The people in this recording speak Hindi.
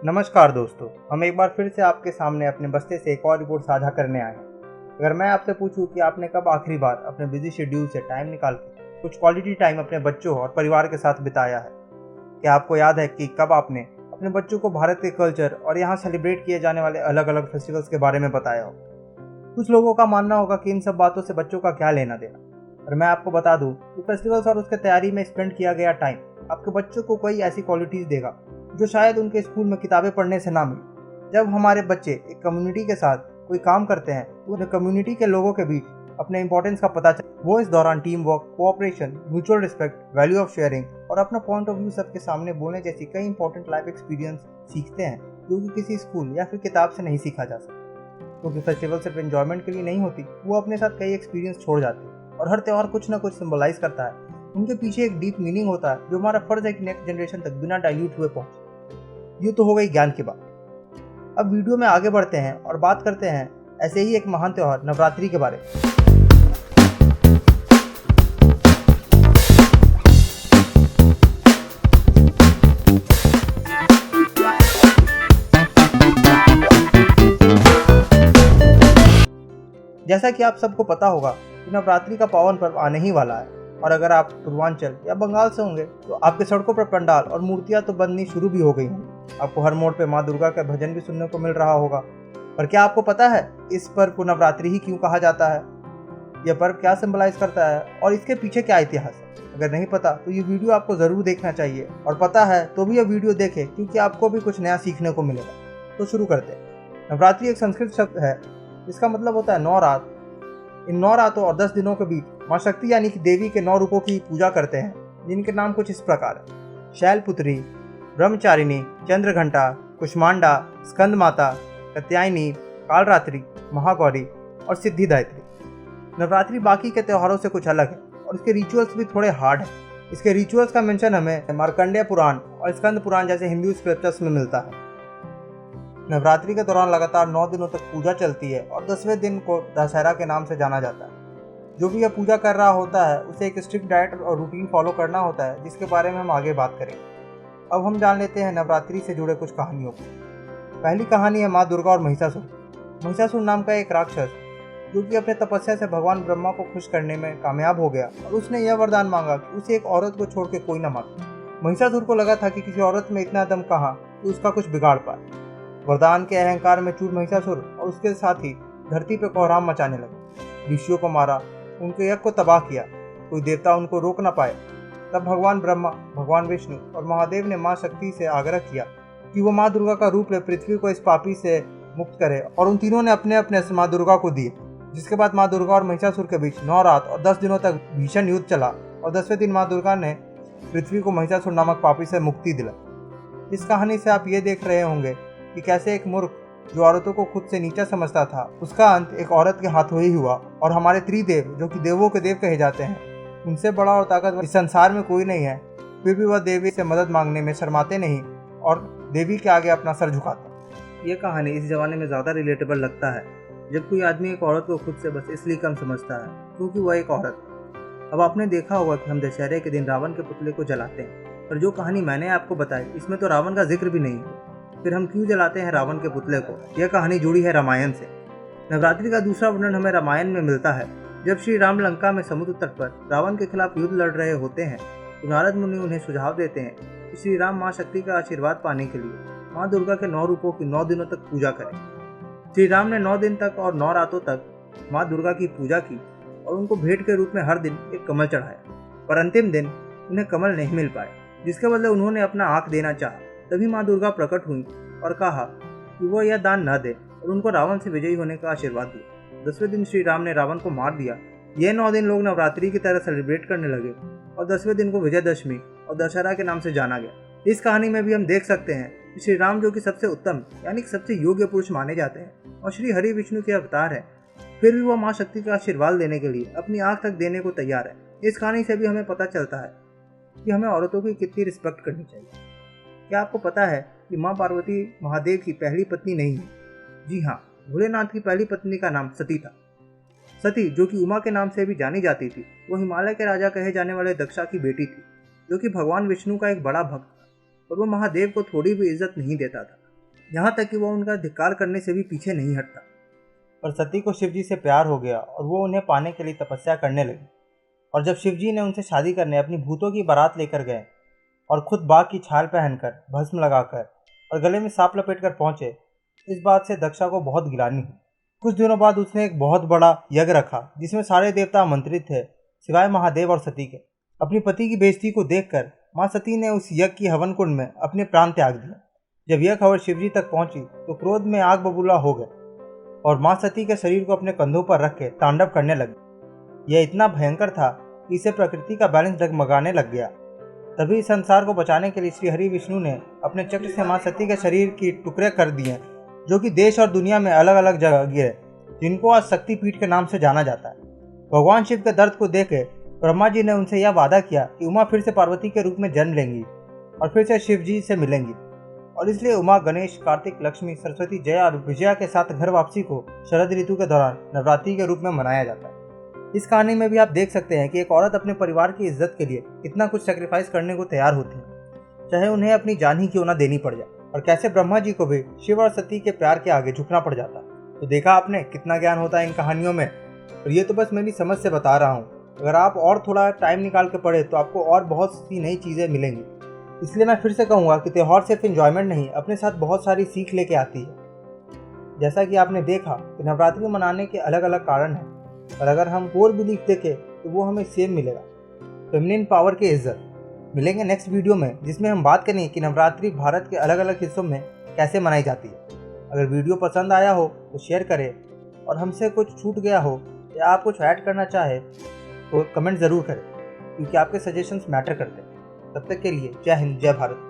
नमस्कार दोस्तों, हम एक बार फिर से आपके सामने अपने बस्ते से एक और रिपोर्ट साझा करने आए हैं। अगर मैं आपसे पूछूं कि आपने कब आखिरी बार अपने बिजी शेड्यूल से टाइम निकाल के कुछ क्वालिटी टाइम अपने बच्चों और परिवार के साथ बिताया है, क्या आपको याद है कि कब आपने अपने बच्चों को भारत के कल्चर और यहाँ सेलिब्रेट किए जाने वाले अलग अलग फेस्टिवल्स के बारे में बताया हो? कुछ लोगों का मानना होगा कि इन सब बातों से बच्चों का क्या लेना देना, और मैं आपको बता दूं कि फेस्टिवल्स और उसके तैयारी में स्पेंड किया गया टाइम आपके बच्चों को कई ऐसी क्वालिटीज़ देगा जो शायद उनके स्कूल में किताबें पढ़ने से ना मिले। जब हमारे बच्चे एक कम्युनिटी के साथ कोई काम करते हैं तो उन्हें कम्युनिटी के लोगों के बीच अपने इंपॉर्टेंस का पता चलता है। वो इस दौरान team work, cooperation, mutual respect, value of sharing और अपना पॉइंट ऑफ व्यू सबके सामने बोलने जैसी कई इंपॉर्टेंट लाइफ एक्सपीरियंस सीखते हैं जो कि किसी स्कूल या फिर किताब से नहीं सीखा जा सकता। क्योंकि फेस्टिवल सिर्फ एंजॉयमेंट के लिए नहीं होती, वो अपने साथ कई एक्सपीरियंस छोड़ जाते हैं और हर त्यौहार कुछ ना कुछ सिंबलाइज करता है। उनके पीछे एक डीप मीनिंग होता है जो हमारा फर्ज है कि नेक्स्ट जनरेशन तक बिना डाइल्यूट हुए पहुंचे। ये तो हो गई ज्ञान की बात। अब वीडियो में आगे बढ़ते हैं और बात करते हैं ऐसे ही एक महान त्यौहार नवरात्रि के बारे में। जैसा कि आप सबको पता होगा कि नवरात्रि का पावन पर्व आने ही वाला है, और अगर आप पूर्वांचल या बंगाल से होंगे तो आपके सड़कों पर पंडाल और मूर्तियां तो बननी शुरू भी हो गई होंगी। आपको हर मोड़ पे माँ दुर्गा का भजन भी सुनने को मिल रहा होगा। पर क्या आपको पता है इस पर्व को नवरात्रि ही क्यों कहा जाता है? यह पर्व क्या सिंबलाइज करता है और इसके पीछे क्या इतिहास है? अगर नहीं पता तो ये वीडियो आपको जरूर देखना चाहिए, और पता है तो भी यह वीडियो देखें क्योंकि आपको भी कुछ नया सीखने को मिलेगा। तो शुरू करते हैं। नवरात्रि एक संस्कृत शब्द है जिसका मतलब होता है 9 रात। इन 9 रातों और 10 दिनों के बीच माँ शक्ति यानी कि देवी के 9 रूपों की पूजा करते हैं, जिनके नाम कुछ इस प्रकार है: शैलपुत्री, ब्रह्मचारिणी, चंद्रघंटा, कुष्मांडा, स्कंद माता, कात्यायनी, कालरात्रि, महागौरी और सिद्धिदात्री। नवरात्रि बाकी के त्योहारों से कुछ अलग है और इसके रिचुअल्स भी थोड़े हार्ड हैं। इसके रिचुअल्स का मेंशन हमें मार्कंडेय पुराण और स्कंद पुराण जैसे हिंदू स्क्रिप्चर्स में मिलता है। नवरात्रि के दौरान लगातार 9 दिनों तक पूजा चलती है और 10वें दिन को दशहरा के नाम से जाना जाता है। जो भी यह पूजा कर रहा होता है उसे एक स्ट्रिक्ट डाइट और रूटीन फॉलो करना होता है, जिसके बारे में हम आगे बात करेंगे। अब हम जान लेते हैं नवरात्रि से जुड़े कुछ कहानियों को। पहली कहानी है माँ दुर्गा और महिषासुर। महिषासुर नाम का एक राक्षस जो कि अपने तपस्या से भगवान ब्रह्मा को खुश करने में कामयाब हो गया, और उसने यह वरदान मांगा कि उसे एक औरत को छोड़ के कोई न मारे। महिषासुर को लगा था कि किसी औरत में इतना दम कहाँ कि उसका कुछ बिगाड़ पाए। वरदान के अहंकार में चूर महिषासुर और उसके साथी धरती पर कोहराम मचाने लगे। ऋषियों को मारा, उनके यज्ञ को तबाह किया, कोई देवता उनको रोक न पाए। तब भगवान ब्रह्मा, भगवान विष्णु और महादेव ने माँ शक्ति से आग्रह किया कि वो माँ दुर्गा का रूप ले पृथ्वी को इस पापी से मुक्त करे, और उन तीनों ने अपने अपने माँ दुर्गा को दिए। जिसके बाद माँ दुर्गा और महिषासुर के बीच 9 रात और 10 दिनों तक भीषण युद्ध चला, और 10वें दिन माँ दुर्गा ने पृथ्वी को महिषासुर नामक पापी से मुक्ति दिलाई। इस कहानी से आप ये देख रहे होंगे कि कैसे एक मूर्ख जो औरतों को खुद से नीचा समझता था, उसका अंत एक औरत के हाथों ही हुआ। और हमारे त्रिदेव जो कि देवों के देव कहे जाते हैं, उनसे बड़ा और ताकतवर इस संसार में कोई नहीं है, फिर भी वह देवी से मदद मांगने में शर्माते नहीं और देवी के आगे अपना सर झुकाते। ये कहानी इस जमाने में ज़्यादा रिलेटेबल लगता है जब कोई आदमी एक औरत को खुद से बस इसलिए कम समझता है क्योंकि वह एक औरत है। अब आपने देखा होगा कि हम दशहरे के दिन रावण के पुतले को जलाते हैं, पर जो कहानी मैंने आपको बताई इसमें तो रावण का जिक्र भी नहीं है। फिर हम क्यों जलाते हैं रावण के पुतले को? यह कहानी जुड़ी है रामायण से। नवरात्रि का दूसरा वर्णन हमें रामायण में मिलता है। जब श्री राम लंका में समुद्र तट पर रावण के खिलाफ युद्ध लड़ रहे होते हैं तो नारद मुनि उन्हें सुझाव देते हैं कि श्री राम माँ शक्ति का आशीर्वाद पाने के लिए माँ दुर्गा के 9 रूपों की 9 दिनों तक पूजा करें। श्री राम ने 9 दिन तक और 9 रातों तक माँ दुर्गा की पूजा की और उनको भेंट के रूप में हर दिन एक कमल चढ़ाया, पर अंतिम दिन उन्हें कमल नहीं मिल पाए, जिसके बदले उन्होंने अपना आँख देना चाहा। तभी माँ दुर्गा प्रकट हुई और कहा कि वह यह दान न दे, और उनको रावण से विजयी होने का आशीर्वाद दिया। 10वें दिन श्री राम ने रावण को मार दिया। यह 9 दिन लोग नवरात्रि की तरह सेलिब्रेट करने लगे और 10वें दिन को विजयदशमी और दशहरा के नाम से जाना गया। इस कहानी में भी हम देख सकते हैं कि श्री राम जो कि सबसे उत्तम यानी सबसे योग्य पुरुष माने जाते हैं और श्री हरि विष्णु के अवतार है, फिर भी वह माँ शक्ति का आशीर्वाद लेने के लिए अपनी आँख तक देने को तैयार है। इस कहानी से भी हमें पता चलता है कि हमें औरतों की कितनी रिस्पेक्ट करनी चाहिए। क्या आपको पता है कि माँ पार्वती महादेव की पहली पत्नी नहीं है? जी हाँ, भोलेनाथ की पहली पत्नी का नाम सती था। सती, जो कि उमा के नाम से भी जानी जाती थी, वो हिमालय के राजा कहे जाने वाले दक्षा की बेटी थी, जो कि भगवान विष्णु का एक बड़ा भक्त था, और वो महादेव को थोड़ी भी इज्जत नहीं देता था। यहाँ तक कि वो उनका धिक्कार करने से भी पीछे नहीं हटता। पर सती को शिव जी से प्यार हो गया और वो उन्हें पाने के लिए तपस्या करने लगी। और जब शिव जी ने उनसे शादी करने अपनी भूतों की बारात लेकर गए और खुद बाघ की छाल पहनकर, भस्म लगाकर और गले में सांप लपेटकर पहुंचे, इस बात से दक्षा को बहुत गिलानी हुई। कुछ दिनों बाद उसने एक बहुत बड़ा यज्ञ रखा जिसमें सारे देवता आमंत्रित थे सिवाय महादेव और सती के। अपनी पति की बेइज्जती को देखकर माँ सती ने उस यज्ञ की हवन कुंड में अपने प्राण त्याग दिए। जब यह खबर शिवजी तक पहुंची तो क्रोध में आग बबूला हो गए और माँ सती के शरीर को अपने कंधों पर रख के तांडव करने लगे। यह इतना भयंकर था कि इसे प्रकृति का बैलेंस डगमगाने लग गया। तभी संसार को बचाने के लिए श्री हरि विष्णु ने अपने चक्र से माँ सती के शरीर की टुकड़े कर दिए, जो कि देश और दुनिया में अलग अलग जगह गिरे, जिनको आज शक्तिपीठ के नाम से जाना जाता है। भगवान शिव के दर्द को देखे ब्रह्मा जी ने उनसे यह वादा किया कि उमा फिर से पार्वती के रूप में जन्म लेंगी और फिर से शिव जी से मिलेंगी। और इसलिए उमा, गणेश, कार्तिक, लक्ष्मी, सरस्वती, जया और विजया के साथ घर वापसी को शरद ऋतु के दौरान नवरात्रि के रूप में मनाया जाता है। इस कहानी में भी आप देख सकते हैं कि एक औरत अपने परिवार की इज्जत के लिए कितना कुछ सेक्रीफाइस करने को तैयार होती है, चाहे उन्हें अपनी जान ही क्यों ना देनी पड़ जाए, और कैसे ब्रह्मा जी को भी शिव और सती के प्यार के आगे झुकना पड़ जाता है। तो देखा आपने कितना ज्ञान होता है इन कहानियों में। और ये तो बस मेरी समझ से बता रहा हूँ, अगर आप और थोड़ा टाइम निकाल के पढ़े तो आपको और बहुत सी नई चीज़ें मिलेंगी। इसलिए मैं फिर से कहूँगा कि त्यौहार सिर्फ एंजॉयमेंट नहीं, अपने साथ बहुत सारी सीख लेके आती है। जैसा कि आपने देखा कि नवरात्रि मनाने के अलग अलग कारण हैं, और अगर हम कोर बिलीफ देखें तो वो हमें सेम मिलेगा, फेमिनिन पावर की इज्जत। मिलेंगे नेक्स्ट वीडियो में, जिसमें हम बात करेंगे कि नवरात्रि भारत के अलग अलग हिस्सों में कैसे मनाई जाती है। अगर वीडियो पसंद आया हो तो शेयर करें, और हमसे कुछ छूट गया हो या आप कुछ ऐड करना चाहे तो कमेंट ज़रूर करें, क्योंकि आपके सजेशंस मैटर करते हैं। तब तक के लिए जय हिंद, जय भारत।